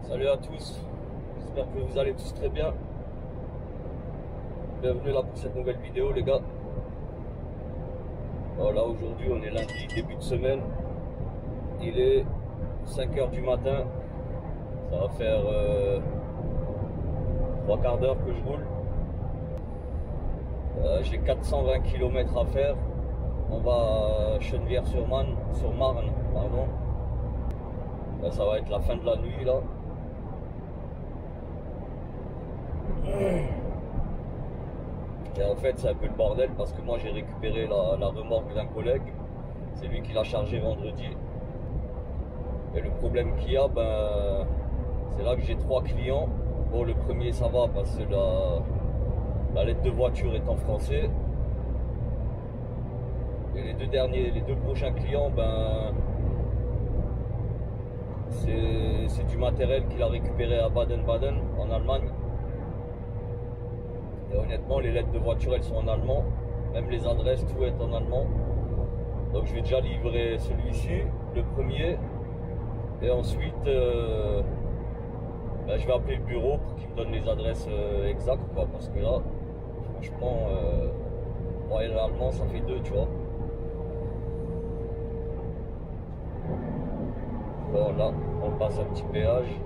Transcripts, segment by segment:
Salut à tous, j'espère que vous allez tous très bien. Bienvenue là pour cette nouvelle vidéo les gars. Voilà, aujourd'hui on est lundi, début de semaine. Il est 5 h du matin. Ça va faire 3 quarts d'heure que je roule. J'ai 420 km à faire. On va à Chenevière-sur-Marne, pardon. Là, ça va être la fin de la nuit là. Et en fait c'est un peu le bordel parce que moi j'ai récupéré la remorque d'un collègue. C'est lui qui l'a chargé vendredi. Et le problème qu'il y a, c'est là que j'ai 3 clients. Bon, le premier ça va parce que la lettre de voiture est en français. Et les deux prochains clients, c'est du matériel qu'il a récupéré à Baden-Baden en Allemagne. Et honnêtement, les lettres de voiture elles sont en allemand, même les adresses, tout est en allemand. Donc je vais déjà livrer celui-ci, le premier, et ensuite je vais appeler le bureau pour qu'il me donne les adresses exactes, quoi, parce que là, franchement, ouais, l'allemand ça fait deux, tu vois. Bon, là, on passe un petit péage.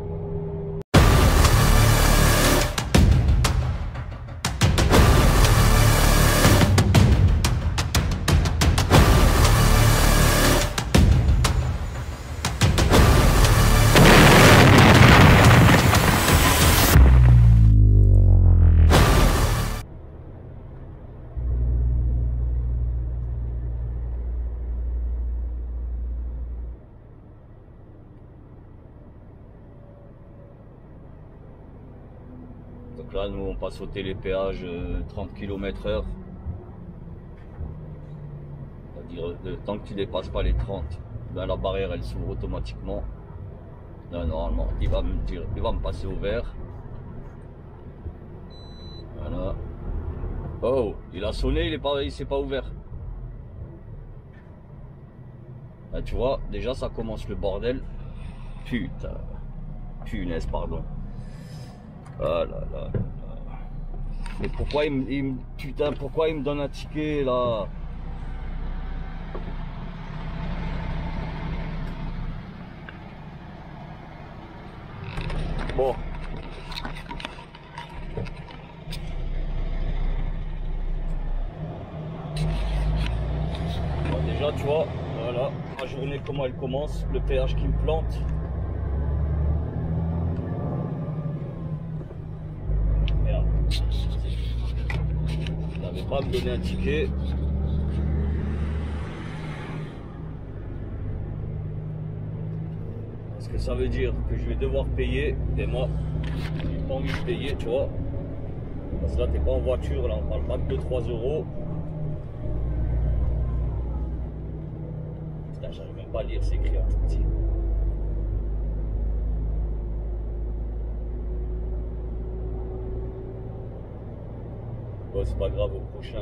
Donc là, nous, on passe au télépéage 30 km/h. C'est-à-dire, tant que tu dépasses pas les 30, la barrière, elle s'ouvre automatiquement. Là, normalement, il va me passer au vert. Voilà. Oh, il a sonné, il s'est pas ouvert. Là, tu vois, déjà, ça commence le bordel. Putain. Punaise, pardon. Ah là là là. Mais pourquoi putain, pourquoi il me donne un ticket là? Bon. Bon, déjà tu vois, voilà, ma journée comment elle commence, le péage qui me plante. Pas me donner un ticket. Parce que ça veut dire que je vais devoir payer. Et moi, j'ai pas envie de payer, tu vois. Parce que là, t'es pas en voiture, là, on parle pas de 2-3 euros. Putain, j'arrive même pas à lire, c'est écrit en tout petit. Bon, c'est pas grave, au prochain,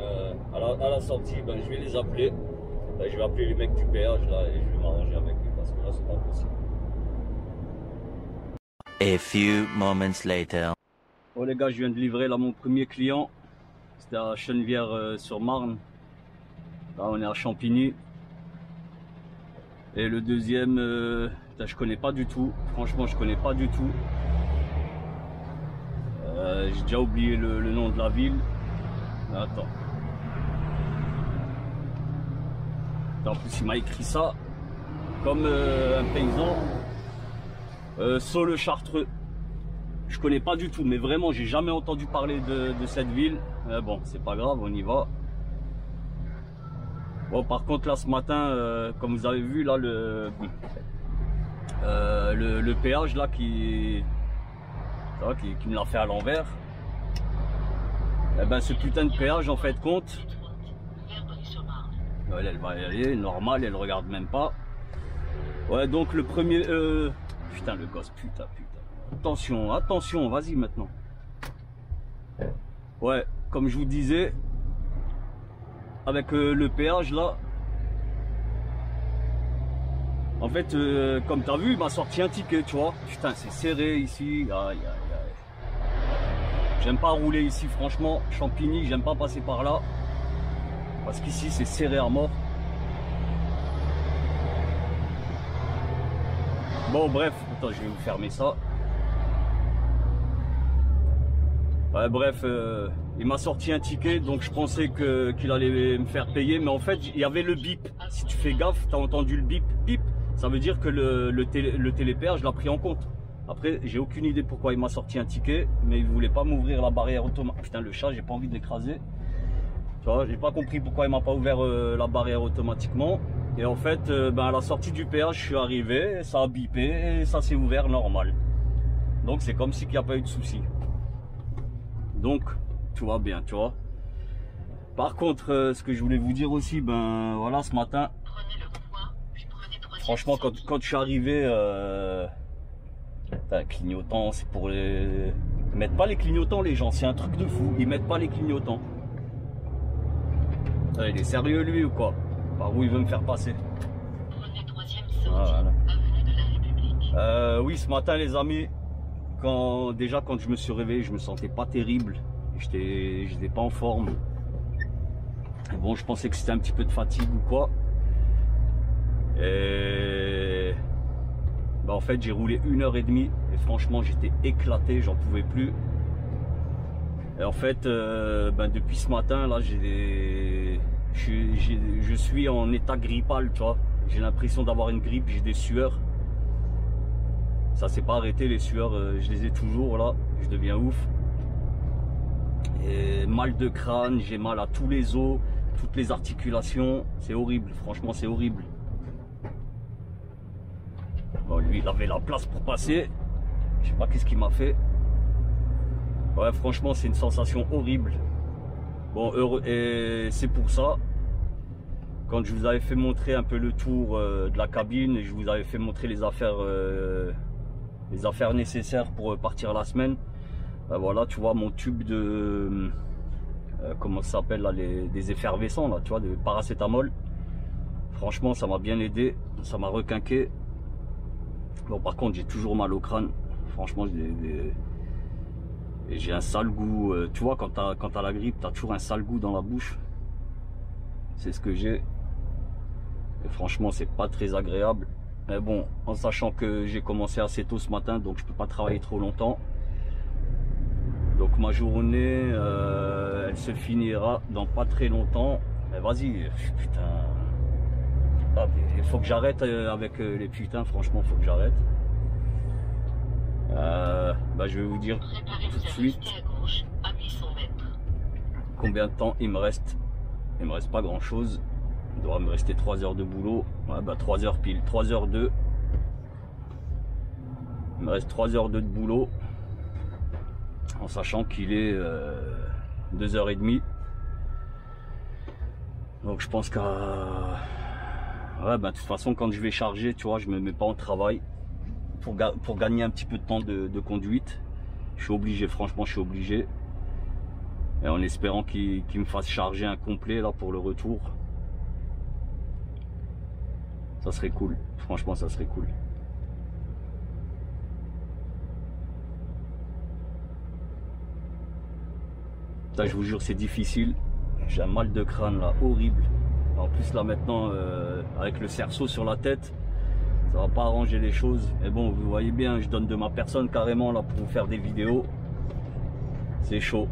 à la sortie, je vais les appeler. Je vais appeler les mecs du péage là et je vais m'arranger avec eux parce que là c'est pas possible. A few moments later. Bon les gars, je viens de livrer là mon premier client. C'était à Chenevière-sur-Marne. Là on est à Champigny. Et le deuxième, je connais pas du tout. Franchement, je connais pas du tout. J'ai déjà oublié le nom de la ville. Attends. En plus, il m'a écrit ça comme un paysan. Saulx-le-Chartreux. Je connais pas du tout, mais vraiment, j'ai jamais entendu parler de cette ville. Bon, c'est pas grave, on y va. Bon, par contre, là, ce matin, comme vous avez vu, là, le péage là qui me l'a fait à l'envers. Ce putain de péage, en fait, compte. Elle va y aller, normal, elle regarde même pas. Ouais, donc le premier... Putain, le gosse, putain. Attention, attention, vas-y maintenant. Ouais, comme je vous disais, avec le péage là, En fait, comme tu as vu, il m'a sorti un ticket, tu vois. Putain, c'est serré ici. Aïe, aïe, aïe. J'aime pas rouler ici, franchement. Champigny, j'aime pas passer par là. Parce qu'ici, c'est serré à mort. Bon, bref. Attends, je vais vous fermer ça. Ouais, bref, il m'a sorti un ticket, donc je pensais qu'il allait me faire payer. Mais en fait, il y avait le bip. Si tu fais gaffe, tu as entendu le bip, bip. Ça veut dire que le télépère, je l'ai pris en compte. Après, j'ai aucune idée pourquoi il m'a sorti un ticket, mais il voulait pas m'ouvrir la barrière automatique. Putain, le chat, j'ai pas envie de l'écraser. Tu vois, j'ai pas compris pourquoi il m'a pas ouvert la barrière automatiquement. Et en fait, à la sortie du péage, je suis arrivé, ça a bipé et ça s'est ouvert normal. Donc c'est comme si il n'y a pas eu de souci. Donc, tout va bien, tu vois. Par contre, ce que je voulais vous dire aussi, voilà, ce matin, franchement, quand je suis arrivé, clignotant, c'est pour les... Ils mettent pas les clignotants, les gens, c'est un truc de fou, ils mettent pas les clignotants. Il est sérieux, lui, ou quoi? Par où il veut me faire passer? Voilà. Oui, ce matin, les amis, déjà quand je me suis réveillé, je me sentais pas terrible. J'étais pas en forme. Et bon, je pensais que c'était un petit peu de fatigue ou quoi. Et en fait, j'ai roulé 1h30 et franchement, j'étais éclaté, j'en pouvais plus. Et en fait, depuis ce matin, là, je suis en état grippal, tu vois. J'ai l'impression d'avoir une grippe, j'ai des sueurs. Ça s'est pas arrêté, les sueurs, je les ai toujours là, je deviens ouf. Et mal de crâne, j'ai mal à tous les os, toutes les articulations, c'est horrible, franchement c'est horrible. Bon, lui il avait la place pour passer, je sais pas qu'est-ce qu'il m'a fait. Ouais, franchement c'est une sensation horrible. Bon, et c'est pour ça, quand je vous avais fait montrer un peu le tour de la cabine, et je vous avais fait montrer les affaires nécessaires pour partir la semaine, voilà, tu vois mon tube de comment ça s'appelle là, des effervescents là, tu vois, de paracétamol. Franchement ça m'a bien aidé, ça m'a requinqué. Bon, par contre j'ai toujours mal au crâne, franchement j'ai un sale goût, tu vois, quand t'as la grippe, t'as toujours un sale goût dans la bouche. C'est ce que j'ai. Et franchement, c'est pas très agréable. Mais bon, en sachant que j'ai commencé assez tôt ce matin, donc je peux pas travailler trop longtemps. Donc ma journée, elle se finira dans pas très longtemps. Mais vas-y, putain. Ah, il faut que j'arrête avec les putains, franchement, faut que j'arrête. Je vais vous dire tout de suite combien de temps il me reste. Il me reste pas grand chose. Il doit me rester 3 heures de boulot. Ouais, 3 heures pile, 3h02. Il me reste 3h02 de boulot. En sachant qu'il est 2h30. Donc je pense qu'à... Ouais, de toute façon quand je vais charger, tu vois, je me mets pas en travail. Pour gagner un petit peu de temps de conduite. Je suis obligé, franchement je suis obligé. Et en espérant qu'il me fasse charger un complet là pour le retour. Ça serait cool, franchement ça serait cool. Putain, je vous jure c'est difficile. J'ai un mal de crâne là, horrible. En plus là maintenant avec le cerceau sur la tête, ça va pas arranger les choses. Mais bon, vous voyez bien, je donne de ma personne carrément là pour vous faire des vidéos. C'est chaud.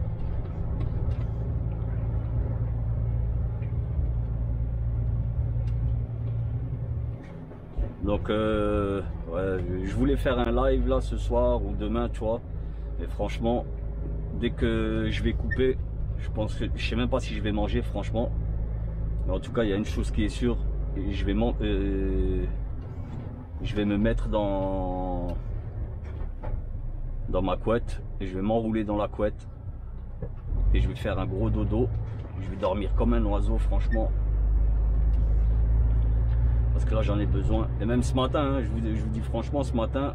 Donc ouais, je voulais faire un live là ce soir ou demain, tu vois. Et franchement, dès que je vais couper, je pense que je sais même pas si je vais manger franchement. Mais en tout cas, il y a une chose qui est sûre, et je vais me mettre dans ma couette et je vais m'enrouler dans la couette et je vais faire un gros dodo. Je vais dormir comme un oiseau franchement. Parce que là j'en ai besoin. Et même ce matin, hein, je vous dis franchement, ce matin,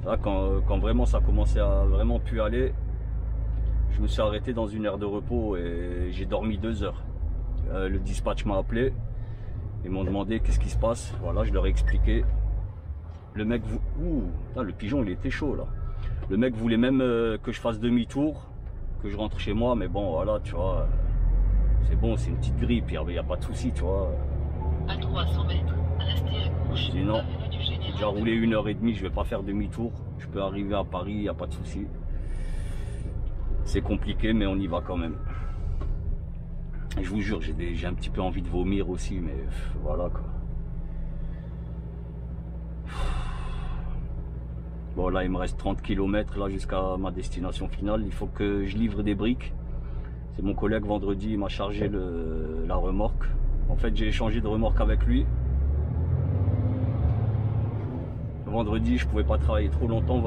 là, quand vraiment ça commençait à vraiment plus aller, je me suis arrêté dans une aire de repos et j'ai dormi 2 heures. Le dispatch m'a appelé Ils m'ont demandé qu'est-ce qui se passe. Voilà, je leur ai expliqué. Le mec, ouh, putain, le pigeon il était chaud là. Le mec voulait même que je fasse demi-tour, que je rentre chez moi, mais bon voilà, tu vois, c'est bon, c'est une petite grippe, il n'y a pas de souci, tu vois. À 300 mètres, restez à gauche. Je dis non, j'ai déjà roulé 1h30, je vais pas faire demi-tour, je peux arriver à Paris, il n'y a pas de souci. C'est compliqué, mais on y va quand même. Et je vous jure, j'ai un petit peu envie de vomir aussi, mais voilà quoi. Bon là il me reste 30 km là jusqu'à ma destination finale. Il faut que je livre des briques. C'est mon collègue vendredi, il m'a chargé la remorque. En fait j'ai échangé de remorque avec lui. Vendredi je pouvais pas travailler trop longtemps.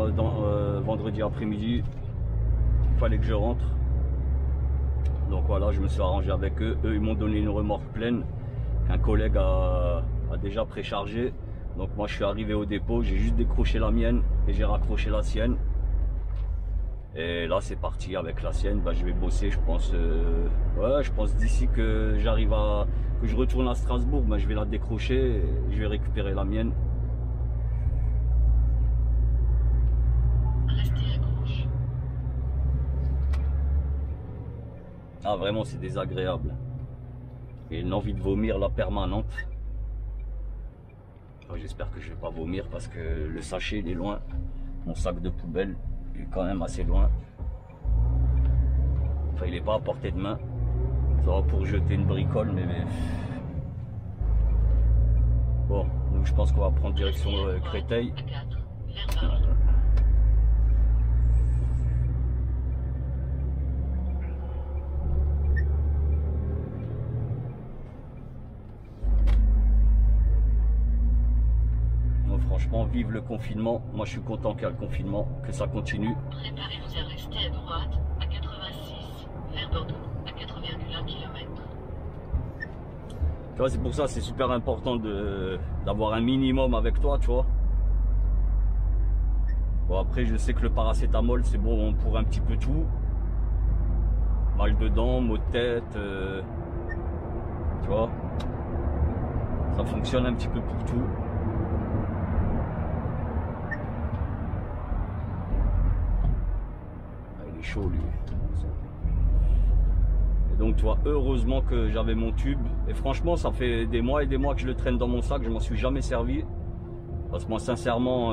Vendredi après-midi il fallait que je rentre. Donc voilà, je me suis arrangé avec eux. Eux ils m'ont donné une remorque pleine qu'un collègue a déjà préchargé. Donc moi je suis arrivé au dépôt, j'ai juste décroché la mienne et j'ai raccroché la sienne. Et là c'est parti avec la sienne, bah, je vais bosser je pense. Ouais, je pense d'ici que j'arrive que je retourne à Strasbourg, bah, je vais la décrocher et je vais récupérer la mienne. Restez à gauche. Ah vraiment c'est désagréable. Et une envie de vomir là permanente. J'espère que je vais pas vomir parce que le sachet il est loin. Mon sac de poubelle il est quand même assez loin. Enfin il est pas à portée de main. Ça va pour jeter une bricole mais... Bon, donc je pense qu'on va prendre direction Créteil. Franchement, vive le confinement. Moi, je suis content qu'il y ait le confinement, que ça continue. Préparez-vous à rester à droite, à 86, vers Bordeaux, à 4,1 km. Tu vois, c'est pour ça, c'est super important d'avoir un minimum avec toi, tu vois. Bon, après, je sais que le paracétamol, c'est bon pour un petit peu tout. Mal de dents, maux de tête, tu vois. Ça fonctionne un petit peu pour tout. Chaud lui. Et donc tu vois, heureusement que j'avais mon tube et franchement ça fait des mois et des mois que je le traîne dans mon sac, je m'en suis jamais servi parce que moi sincèrement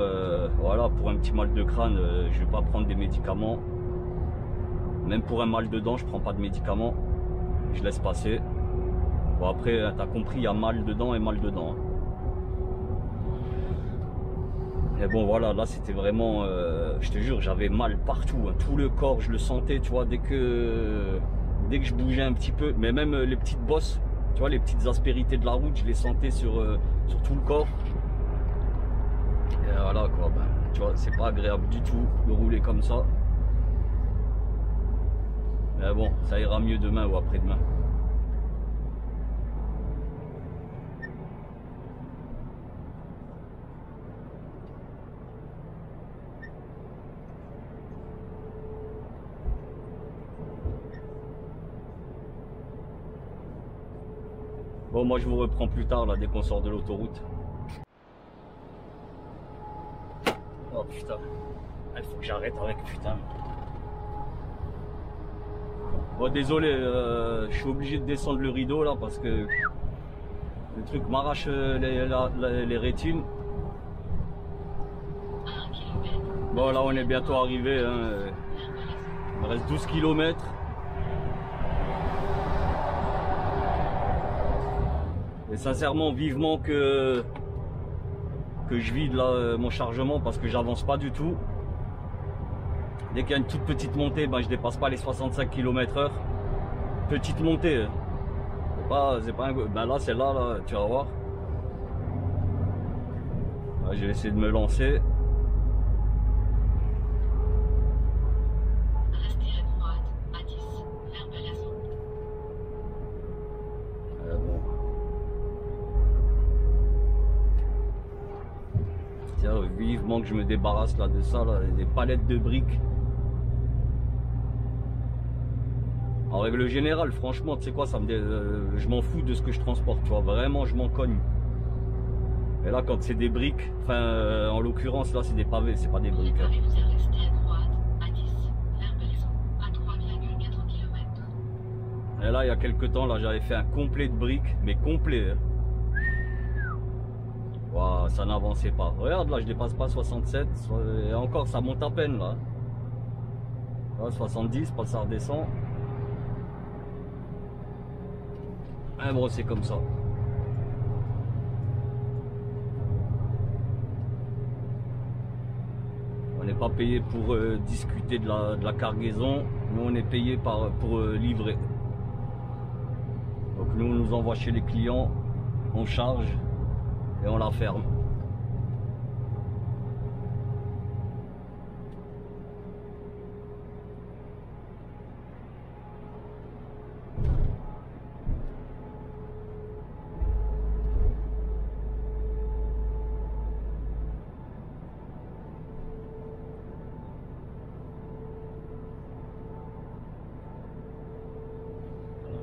voilà, pour un petit mal de crâne je vais pas prendre des médicaments, même pour un mal de dents je prends pas de médicaments, je laisse passer. Bon après t'as compris, il y a mal dedans et mal dedans. Et bon voilà, là c'était vraiment, je te jure, j'avais mal partout, hein, tout le corps, je le sentais, tu vois, dès que je bougeais un petit peu, mais même les petites bosses, tu vois, les petites aspérités de la route, je les sentais sur tout le corps. Et voilà quoi, ben, tu vois, c'est pas agréable du tout de rouler comme ça. Mais bon, ça ira mieux demain ou après-demain. Bon, moi je vous reprends plus tard là dès qu'on sort de l'autoroute. Oh putain, il faut que j'arrête avec putain. Bon désolé, je suis obligé de descendre le rideau là parce que le truc m'arrache les rétines. Bon là on est bientôt arrivé, hein. Il me reste 12 km. Et sincèrement, vivement que je vide là, mon chargement parce que j'avance pas du tout. Dès qu'il y a une toute petite montée, ben, je dépasse pas les 65 km/h. Petite montée. C'est pas un... Ben là, c'est là, tu vas voir. Ouais, je vais essayer de me lancer. Restez à droite, à 10, vers Palazzo. Bon. Tiens, vivement que je me débarrasse là de ça, là, des palettes de briques. En règle générale, franchement, tu sais quoi, je m'en fous de ce que je transporte, tu vois, vraiment, je m'en cogne. Et là, quand c'est des briques, enfin, en l'occurrence, là, c'est des pavés, c'est pas des briques. Hein. Préparez-vous à rester à droite, à 10, vers Belzon, à 3,4 km. Et là, il y a quelques temps, là, j'avais fait un complet de briques, mais complet. Hein. Wow, ça n'avançait pas. Regarde, là, je dépasse pas 67, et encore, ça monte à peine, là. Là, 70, pas ça redescend. Ah bon, c'est comme ça. On n'est pas payé pour discuter de la cargaison. Nous, on est payé pour livrer. Donc nous, on nous envoie chez les clients, on charge et on la ferme.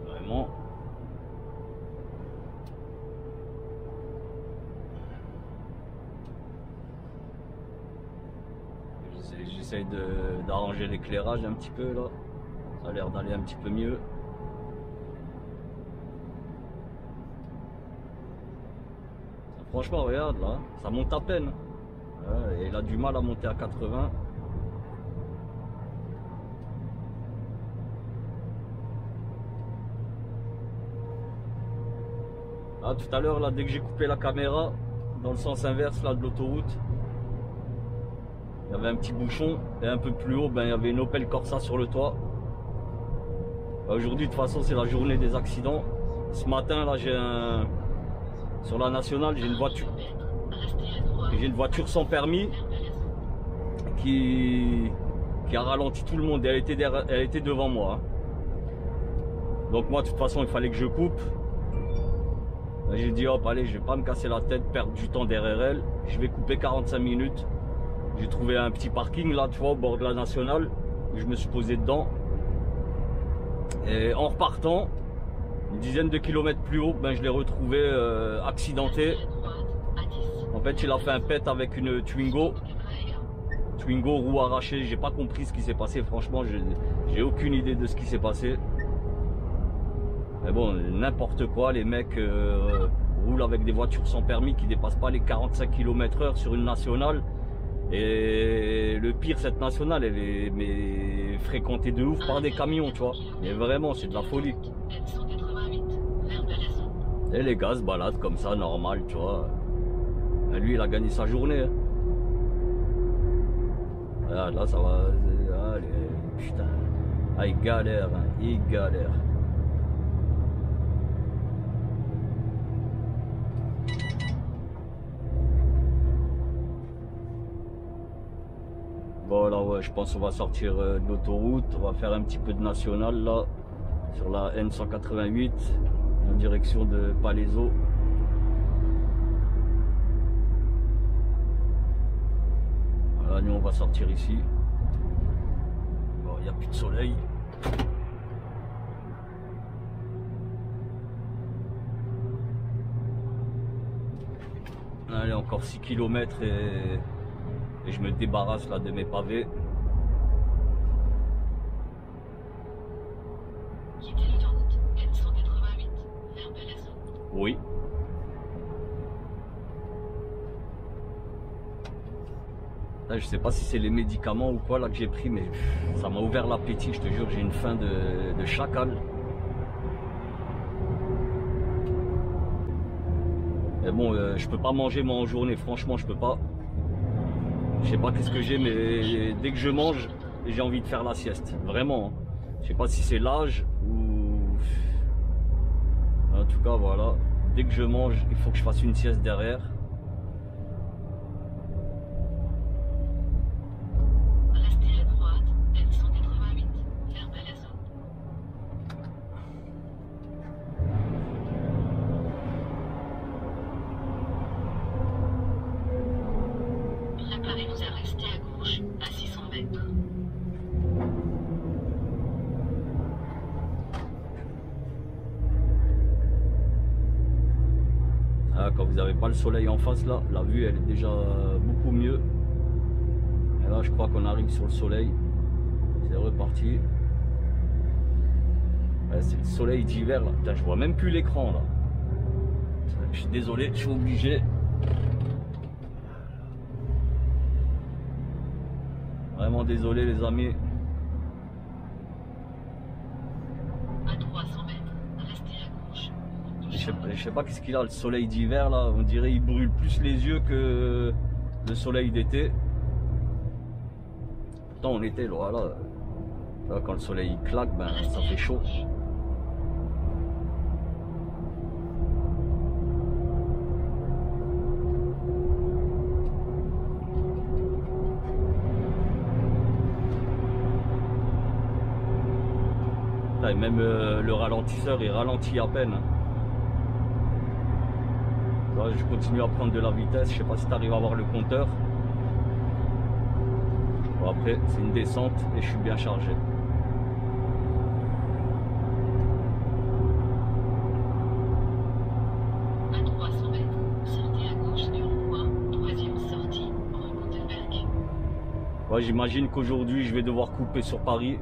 Vraiment. J'essaye d'arranger l'éclairage un petit peu là. Ça a l'air d'aller un petit peu mieux. Franchement, regarde là, ça monte à peine. Ouais, et il a du mal à monter à 80. Ah, tout à l'heure, là, dès que j'ai coupé la caméra, dans le sens inverse là, de l'autoroute, il y avait un petit bouchon. Et un peu plus haut, ben, il y avait une Opel Corsa sur le toit. Aujourd'hui, de toute façon, c'est la journée des accidents. Ce matin, là, sur la nationale, j'ai une voiture sans permis qui a ralenti tout le monde. Elle était devant moi. Donc moi, de toute façon, il fallait que je coupe. J'ai dit, hop, allez, je vais pas me casser la tête, perdre du temps derrière elle. Je vais couper 45 minutes. J'ai trouvé un petit parking là, tu vois, au bord de la nationale. Je me suis posé dedans. Et en repartant, une dizaine de kilomètres plus haut, ben, je l'ai retrouvé accidenté. En fait, il a fait un pet avec une Twingo. Twingo, roue arrachée. J'ai pas compris ce qui s'est passé. Franchement, j'ai aucune idée de ce qui s'est passé. Mais bon, n'importe quoi, les mecs roulent avec des voitures sans permis qui dépassent pas les 45 km/h sur une nationale. Et le pire, cette nationale, elle est fréquentée de ouf par des camions, tu vois. Mais vraiment, c'est de la folie. Et les gars se baladent comme ça, normal, tu vois. Et lui, il a gagné sa journée. Hein. Regarde, là, ça va. Allez, putain. Ah, il galère, hein. Il galère. Bon là ouais, je pense qu'on va sortir de l'autoroute, on va faire un petit peu de national là, sur la N188, en direction de Palaiseau. Voilà, nous on va sortir ici. Bon, il n'y a plus de soleil. Allez, encore 6 km et je me débarrasse là de mes pavés. Quittez l'autoroute N188 vers Belzon. Oui. Là, je sais pas si c'est les médicaments ou quoi là que j'ai pris, mais ça m'a ouvert l'appétit, je te jure, j'ai une faim de chacal. Mais bon, je peux pas manger moi en journée, franchement je peux pas. Je sais pas qu'est-ce que j'ai, mais dès que je mange, j'ai envie de faire la sieste. Vraiment. Hein. Je sais pas si c'est l'âge ou... En tout cas, voilà. Dès que je mange, il faut que je fasse une sieste derrière. Restez à droite, N188 vers Belzon. Préparez-vous à rester à gauche, à 600 mètres. vous n'avez pas le soleil en face là, la vue elle est déjà beaucoup mieux. Et là je crois qu'on arrive sur le soleil. C'est reparti. Ouais, c'est le soleil d'hiver là. Putain, je vois même plus l'écran là. Je suis désolé, je suis obligé. Vraiment désolé les amis. À 300 mètres, restez à gauche. Je sais pas qu'est-ce qu'il a, le soleil d'hiver là, on dirait il brûle plus les yeux que le soleil d'été. Pourtant en été, voilà, là, quand le soleil claque, ben ça fait chaud. Et même le ralentisseur il ralentit à peine. Là, je continue à prendre de la vitesse, je sais pas si tu arrives à voir le compteur. Bon, après c'est une descente et je suis bien chargé. À 300 mètres, sortez à gauche du rond-point, troisième sortie, rue Montelberg. Ouais, j'imagine qu'aujourd'hui je vais devoir couper sur Paris.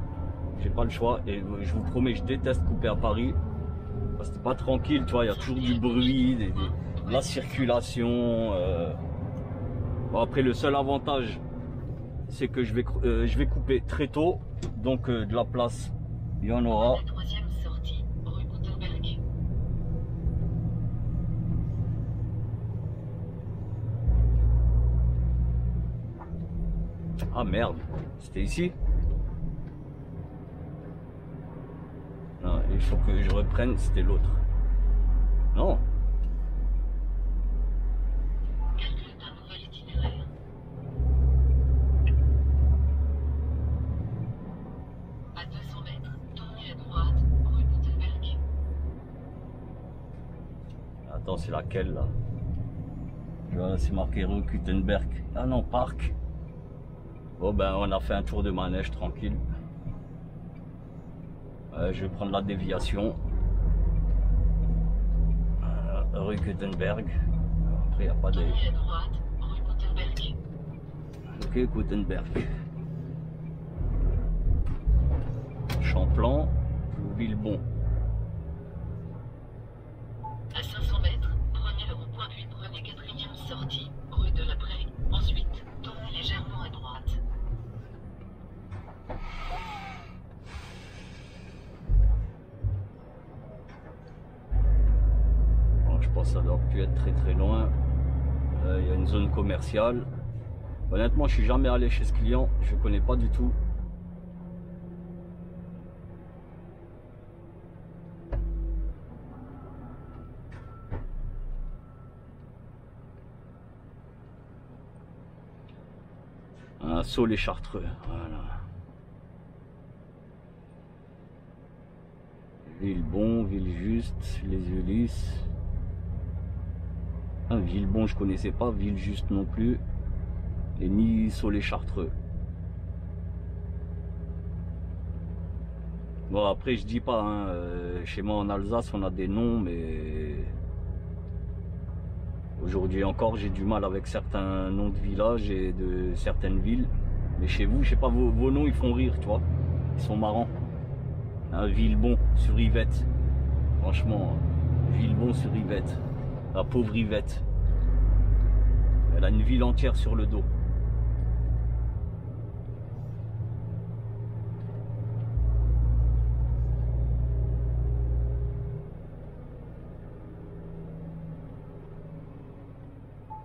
J'ai pas le choix et je vous promets, je déteste couper à Paris. Parce que c'est pas tranquille, tu vois, il y a toujours du bruit, de la circulation. Bon, après, le seul avantage, c'est que je vais couper très tôt. Donc, de la place, il y en aura. La troisième sortie, rue Montelberg. Ah merde, c'était ici? Non, il faut que je reprenne, c'était l'autre. Non. Calcul d'un nouvel itinéraire. À 200 mètres, tournez à droite, rue Montelberg. Attends, c'est laquelle là? Voilà, c'est marqué rue Gutenberg. Ah non, parc. Bon ben, on a fait un tour de manège tranquille. Je vais prendre la déviation. Rue Gutenberg. Après, il n'y a pas de... Tournez à droite, rue Montelberg. Ok, Gutenberg. Champlan, Villebon. À 500 mètres, prenez le rond-point puis prenez quatrième sortie, rue de la Prairie. Ensuite, tournez légèrement à droite. Bon, je pense que ça doit plus être très loin. Il y a une zone commerciale. Honnêtement, je suis jamais allé chez ce client. Je connais pas du tout. Saulx-les-Chartreux, voilà. Villebon, Villejuste, les Ulysses. Ah, Villebon je connaissais pas, Villejuste non plus. Et ni Saulx-les-Chartreux. Bon après je dis pas, hein, chez moi en Alsace on a des noms mais... Aujourd'hui encore, j'ai du mal avec certains noms de villages et de certaines villes. Mais chez vous, je sais pas, vos noms, ils font rire, tu vois. Ils sont marrants. Hein, Villebon sur Yvette. Franchement, Villebon sur Yvette. La pauvre Yvette. Elle a une ville entière sur le dos.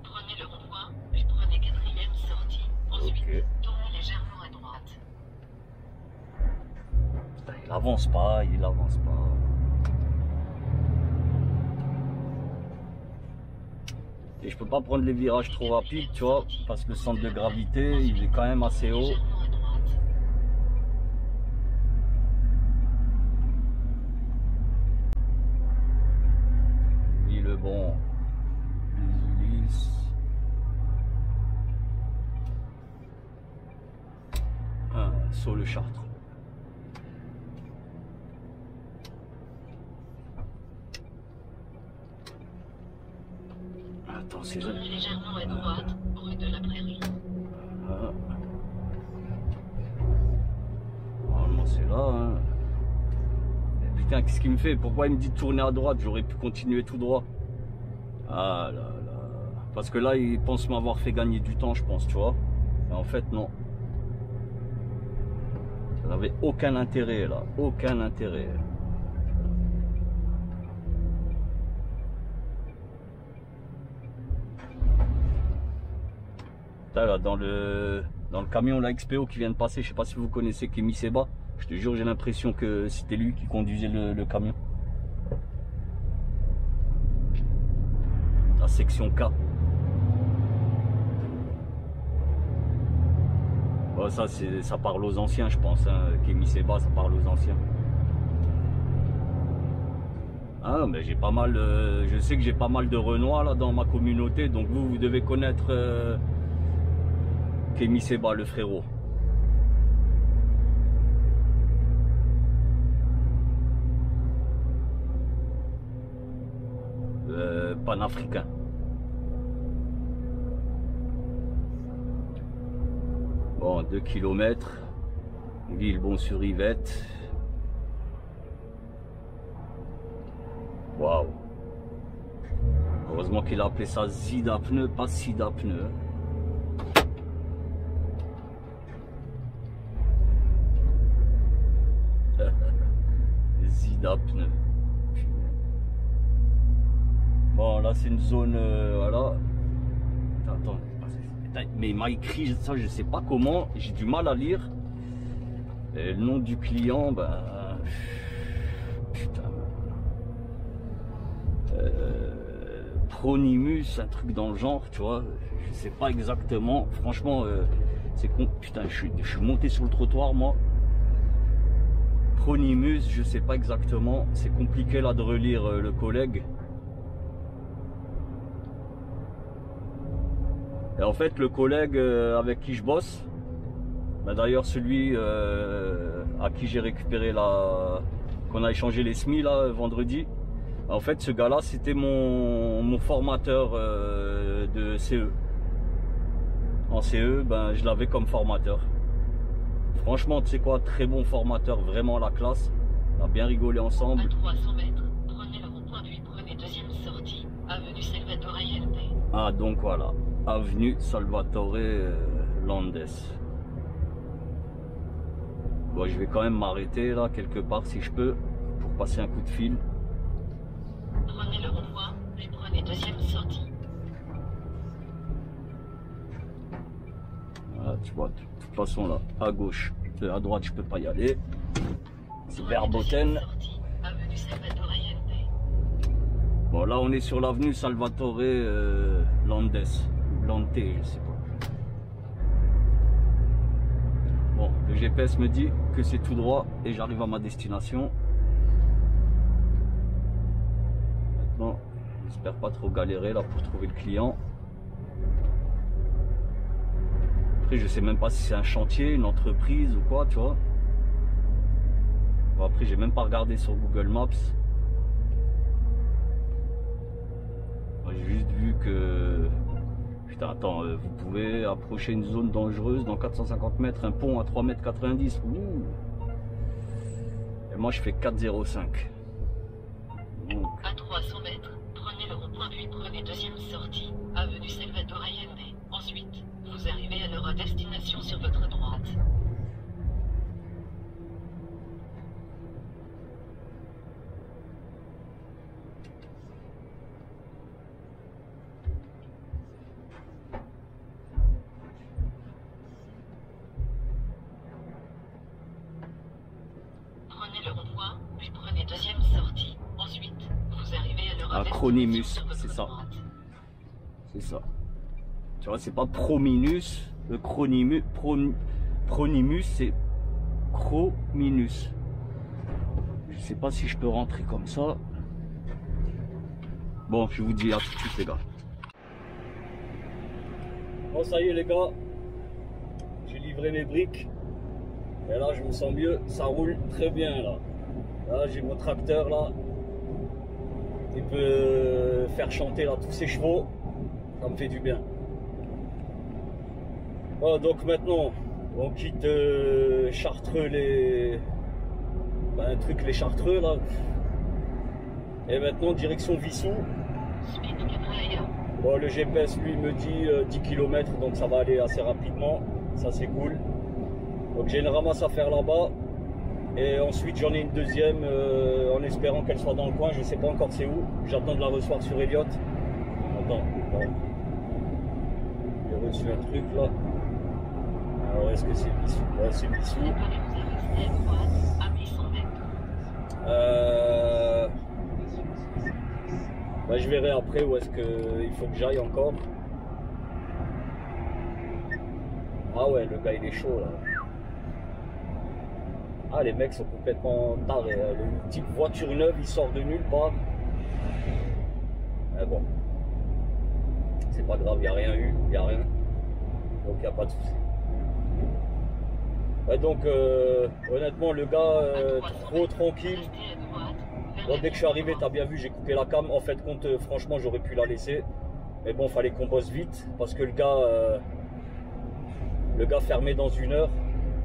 Prenez le rond-point, puis prenez quatrième sortie. Ensuite, Ok. tournez légèrement à droite. Putain, il avance pas, il avance pas. Et je peux pas prendre les virages trop rapides, tu vois, parce que le centre de gravité, il est quand même assez haut. Légèrement à droite. Villebon, les Ulysses. Ah, Saulx-le-Chartreux. c'est ça. Tournez légèrement à droite, rue de la Prairie. Ah. Normalement c'est là. Hein. Mais putain, qu'est-ce qu'il me fait? Pourquoi il me dit de tourner à droite? J'aurais pu continuer tout droit. Ah là là. Parce que là, il pense m'avoir fait gagner du temps, je pense, tu vois. Mais en fait, non. Ça n'avait aucun intérêt, là. Aucun intérêt. Putain, là, dans le camion, la XPO qui vient de passer, je sais pas si vous connaissez Kémy Séba. Je te jure, j'ai l'impression que c'était lui qui conduisait le camion. La section K. Bon, ça parle aux anciens, je pense. Hein. Kémy Séba, ça parle aux anciens. Ah, mais j'ai pas mal. Je sais que j'ai pas mal de Renois là dans ma communauté, donc vous devez connaître Kémy Séba, le frérot. Panafricain. Bon, 2 km. Villebon-sur-Yvette. Waouh. Heureusement qu'il a appelé ça Zida pneu, pas Sida pneu. Zida pneu. Bon, là c'est une zone, voilà. Attends, mais il m'a écrit ça, je sais pas comment, j'ai du mal à lire. Et le nom du client, ben, putain. Pronimus, un truc dans le genre, tu vois. Je sais pas exactement. Franchement, c'est con. Putain, je suis monté sur le trottoir, moi. Pronimus, je sais pas exactement. C'est compliqué là de relire le collègue. Et en fait, le collègue avec qui je bosse, ben d'ailleurs celui à qui j'ai récupéré qu'on a échangé les SMI là vendredi, en fait ce gars-là c'était mon formateur de CE. En CE, ben je l'avais comme formateur. Franchement, tu sais quoi, très bon formateur, vraiment la classe. On a bien rigolé ensemble. À 300 mètres, prenez le rond-point puis prenez deuxième sortie, avenue Salvatore Allende. Ah donc voilà. Avenue Salvatore Landes. Bon, je vais quand même m'arrêter là quelque part si je peux pour passer un coup de fil. Prenez le rond-point, puis prenez deuxième sortie. Voilà, tu vois, de toute façon là, à gauche, à droite je peux pas y aller. C'est Verboten. Avenue Salvatore Allende. Bon là on est sur l'avenue Salvatore Landes. Lante, je sais pas. Bon, le GPS me dit que c'est tout droit et j'arrive à ma destination. Maintenant, j'espère pas trop galérer là pour trouver le client. Après, je sais même pas si c'est un chantier, une entreprise ou quoi, tu vois. Bon, après, j'ai même pas regardé sur Google Maps. J'ai juste vu que... Putain, attends, vous pouvez approcher une zone dangereuse dans 450 mètres, un pont à 3,90 m. Et moi, je fais 4,05. Donc... À 300 mètres, prenez le rond-point puis prenez deuxième sortie, avenue Salvatore Allende. Ensuite, vous arrivez à leur destination sur votre droite. Prenez le rond-point, puis prenez deuxième sortie. Ensuite, vous arrivez à leur Acronymus, destination sur votre c'est ça. droite. C'est ça. Tu vois, c'est pas Prominus, Pronimus, c'est Chrominus. Je sais pas si je peux rentrer comme ça. Bon, je vous dis à tout de suite les gars. Bon, ça y est les gars, j'ai livré mes briques. Et là, je me sens mieux, ça roule très bien là. Là, j'ai mon tracteur là. Il peut faire chanter là tous ses chevaux. Ça me fait du bien. Voilà, donc maintenant, on quitte Chartreux, les Chartreux là. Et maintenant, direction Vissou. Bon, le GPS lui me dit 10 km, donc ça va aller assez rapidement. Ça c'est cool. Donc j'ai une ramasse à faire là-bas. Et ensuite j'en ai une deuxième en espérant qu'elle soit dans le coin. Je sais pas encore c'est où. J'attends de la recevoir sur Elliott. Attends, bon. J'ai reçu un truc là. Alors est-ce que c'est Vissou? Ouais, c'est Vissou. Bah, je verrai après où est-ce qu'il faut que j'aille encore. Ah ouais, le gars il est chaud là. Ah, les mecs sont complètement tarés. Le type voiture neuve, il sort de nulle part. Mais bon, c'est pas grave, il n'y a rien eu, il n'y a rien. Donc il n'y a pas de souci. Ouais, donc honnêtement, le gars trop tranquille. Donc, dès que je suis arrivé, tu as bien vu, j'ai coupé la cam. En fait, compte, franchement, j'aurais pu la laisser. Mais bon, fallait qu'on bosse vite. Parce que le gars fermait dans 1 heure.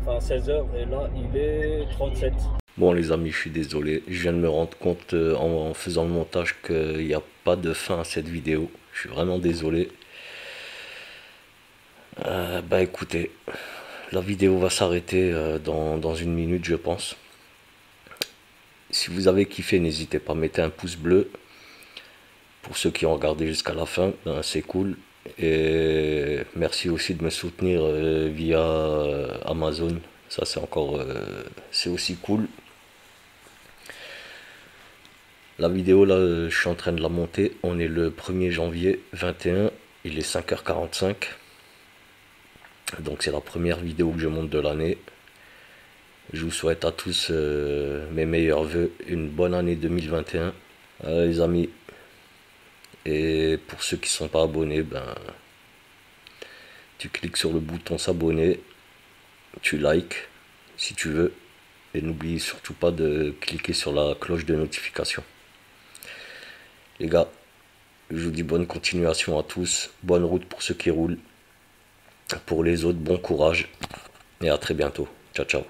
Enfin, 16 h. Et là, il est 37. Bon, les amis, je suis désolé. Je viens de me rendre compte en faisant le montage qu'il n'y a pas de fin à cette vidéo. Je suis vraiment désolé. Bah écoutez, la vidéo va s'arrêter dans 1 minute, je pense. Si vous avez kiffé, n'hésitez pas à mettre un pouce bleu. Pour ceux qui ont regardé jusqu'à la fin, ben, c'est cool. Et merci aussi de me soutenir via Amazon. Ça c'est encore c'est aussi cool. La vidéo là, je suis en train de la monter. On est le 1er janvier 21. Il est 5h45. Donc c'est la première vidéo que je monte de l'année. Je vous souhaite à tous mes meilleurs vœux, une bonne année 2021, les amis. Et pour ceux qui ne sont pas abonnés, ben, tu cliques sur le bouton s'abonner, tu likes si tu veux, et n'oublie surtout pas de cliquer sur la cloche de notification. Les gars, je vous dis bonne continuation à tous, bonne route pour ceux qui roulent, pour les autres, bon courage, et à très bientôt. Ciao, ciao.